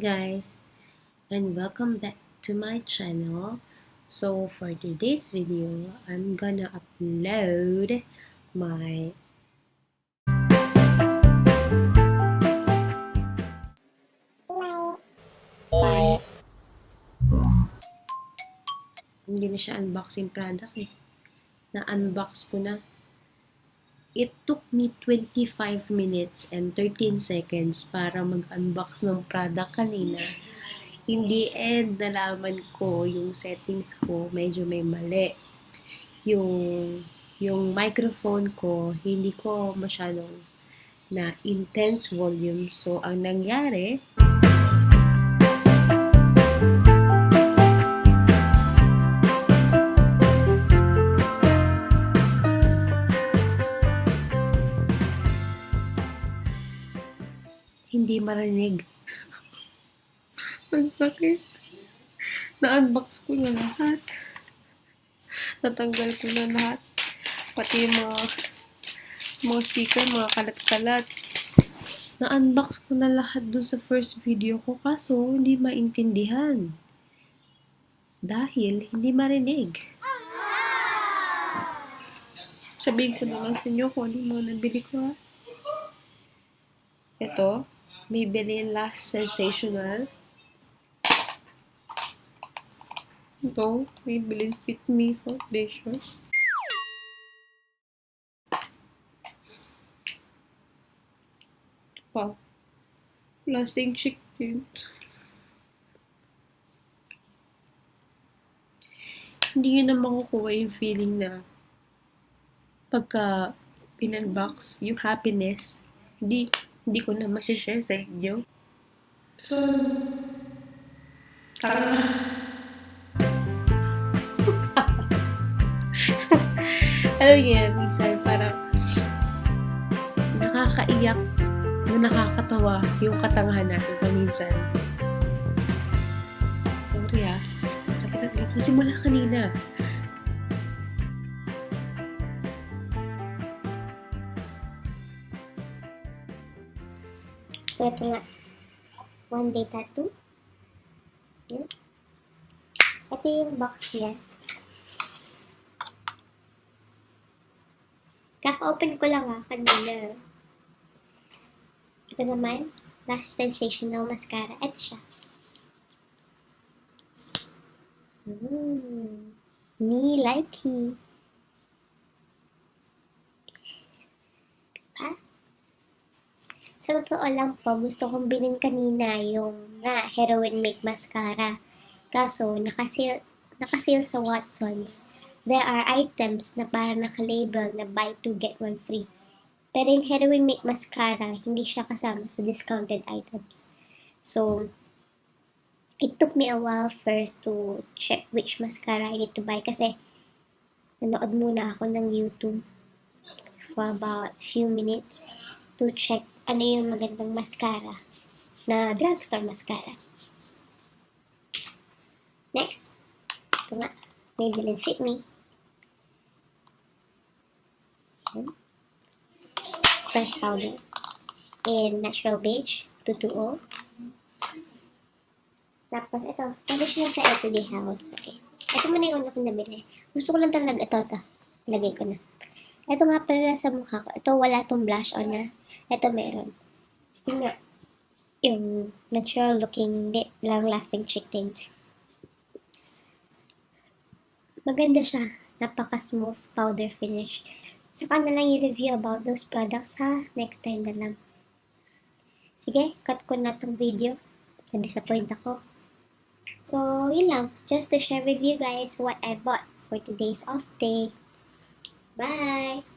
guys, and welcome back to my channel. So for today's video, I'm gonna upload my hindi na siya unboxing product na-unbox ko na. It took me 25 minutes and 13 seconds para mag-unbox ng product kanina. In the end, nalaman ko yung settings ko, medyo may mali. Yung microphone ko, hindi ko masyadong na intense volume. So, ang nangyari, hindi marinig. Ang sakit. Na-unbox ko na lahat. Natanggal ko na lahat. Pati yung mga sticker, mga kalat-kalat. Na-unbox ko na lahat dun sa first video ko, kaso hindi maintindihan. Dahil hindi marinig. Sabihin ko na lang sa inyo kung ano yung mga nabili ko, ha. Ito, Maybelline Lash Sensational. Ito, Maybelline Fit Me Foundation. Ito pa, Lasting Chic Tint. Hindi nyo na makukuha yung feeling na pagka pinunbox, yung happiness, hindi ko na masishare sa inyo. So, alam niyo, minsan parang nakakaiyak na nakakatawa yung katangahan natin paminsan. Sorry nakita ko simula kanina. So, ito nga. One day tattoo. Yan. Ito yung box niya. Kaka-open ko lang kanina. Ito naman, Lash Sensational Mascara. Ito siya. Me likey. Sa totoo lang po, gusto kong bilhin kanina yung Heroin Make Mascara. Kaso, naka-sale sa Watsons. There are items na parang naka-label na buy 2 get 1 free. Pero yung Heroin Make Mascara, hindi siya kasama sa discounted items. So, it took me a while first to check which mascara I need to buy kasi nanood muna ako ng YouTube for about few minutes to check ano yung magandang mascara na drugstore mascara. Next, ito nga, Maybelline Fit Me. Press powder in natural beige 220. Tapos ito, traditional sa Etude house. Okay. Ito muna yung una kong nabili. Gusto ko lang talaga ito. Lagay ko na. Ito nga pala sa mukha ko. Ito wala tong blush on na. Ito meron. Yung nga, yung natural looking, long-lasting cheek tint. Maganda siya. Napaka-smooth powder finish. Saka na lang i-review about those products ha. Next time na lang. Sige, cut ko na tong video. Na-disappoint ako. So, yun lang. Just to share with you guys what I bought for today's off day. Bye!